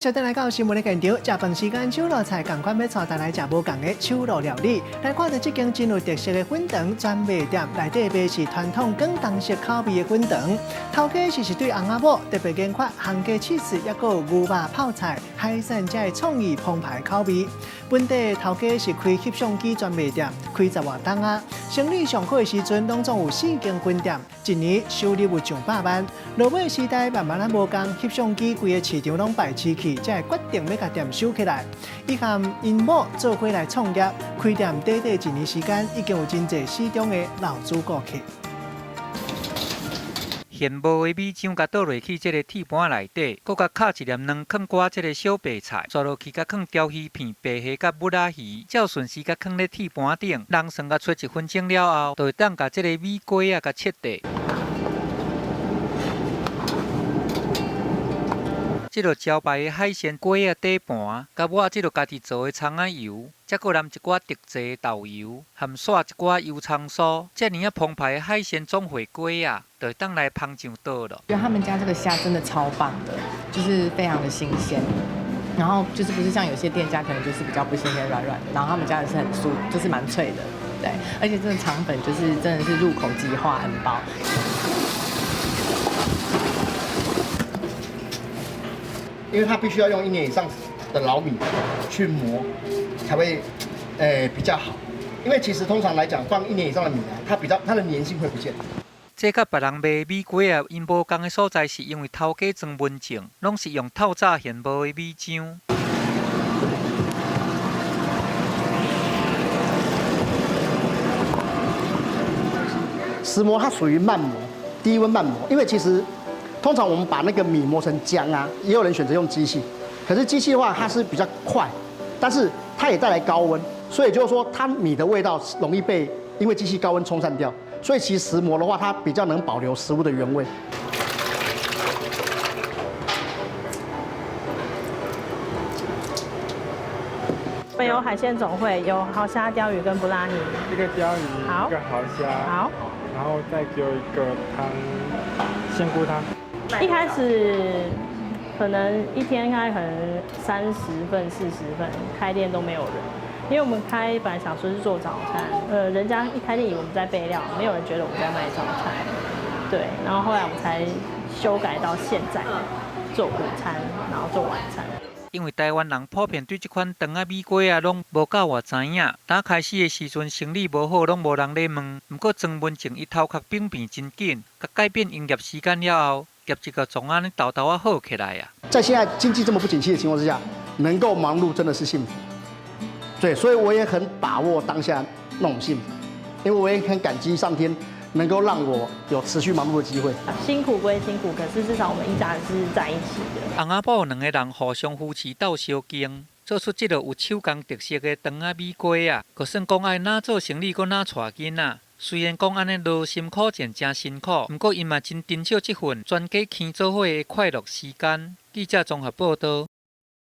接下来到新闻的现场，食饭时间手路菜同款要带大家来食无同的手路料理。来看到这间真有特色的粉肠专卖店，内底卖是传统广东式口味的粉肠。头家是一对翁仔某，特别研发行家起司，也有牛肉泡菜、海鲜这的创意澎湃口味。本地头家是开翕相机专卖店，开10多档啊。生意上好的时阵，拢总有4间分店，一年收入有上百万。落尾时代慢慢无共，翕相机规个市场拢摆起去。才会决定要甲店收起来。伊和因某做伙来创业，开店短短1年时间，已经有真侪市中的老主顾客。现无的米浆，甲倒落去这个铁盘内底，搁甲卡一粒卵，放挂这个小白菜，抓落去，甲放鲷鱼片、白虾甲木仔鱼，照顺时甲放咧铁盘顶，人算甲出1分钟了后，就会当甲这个米粿啊甲切块。这个招牌的海鲜粿啊底盘，甲我这个家己做的葱仔油，再搁淋一寡特制豆油，含撒一寡油葱酥，这样啊澎湃的海鲜综合粿啊，就会当来烹上桌了。觉得他们家这个虾真的超棒的，就是非常的新鲜，然后就是不是像有些店家可能就是比较不新鲜软软的，然后他们家的是很酥，就是蛮脆的，对，而且这个肠粉就是真的是入口即化，很薄。因为它必须要用1年以上的老米去磨，才会比较好。因为其实通常来讲，放1年以上的米啊，它的粘性会不见。这甲别人卖米粿啊，因无同的所在，是因为头家装文静，拢是用透早现无的米浆。石磨它属于慢磨，低温慢磨，因为其实。通常我们把那个米磨成浆啊，也有人选择用机器，可是机器的话它是比较快，但是它也带来高温，所以就是说它米的味道容易被因为机器高温冲散掉，所以其实石磨的话它比较能保留食物的原味。我们有海鲜总会，有蚝虾、鲷鱼跟布拉尼。一个鲷鱼，好，一个蚝虾，好，然后再给我一个汤，鲜菇汤。一开始可能一天开可能30份、40份，开店都没有人，因为我们本来想说是做早餐，人家一开店以为我们在备料，没有人觉得我们在卖早餐，对，然后后来我们才修改到现在做午餐，然后做晚餐。因为台湾人普遍对这款肠仔米粿啊，拢无够我知影。打开始的时阵，生意无好，拢无人咧问。不过庄文静伊头壳变变真紧，甲改变营业时间了后，业绩个总安尼豆豆啊好起来啊。在现在经济这么不景气的情况之下，能够忙碌真的是幸福。对，所以我也很把握当下那种幸福，因为我也很感激上天。能够让我有持续忙碌的机会。辛苦归辛苦，可是至少我们一家人是在一起的。翁仔某2个人互相扶持斗相敬，做出这个有手工特色的肠仔米粿啊，就算讲爱哪做生意，搁哪带囡仔。虽然讲安尼劳心苦俭真辛苦，不过因嘛真珍惜这份全家牵做伙的快乐时间。记者综合报道。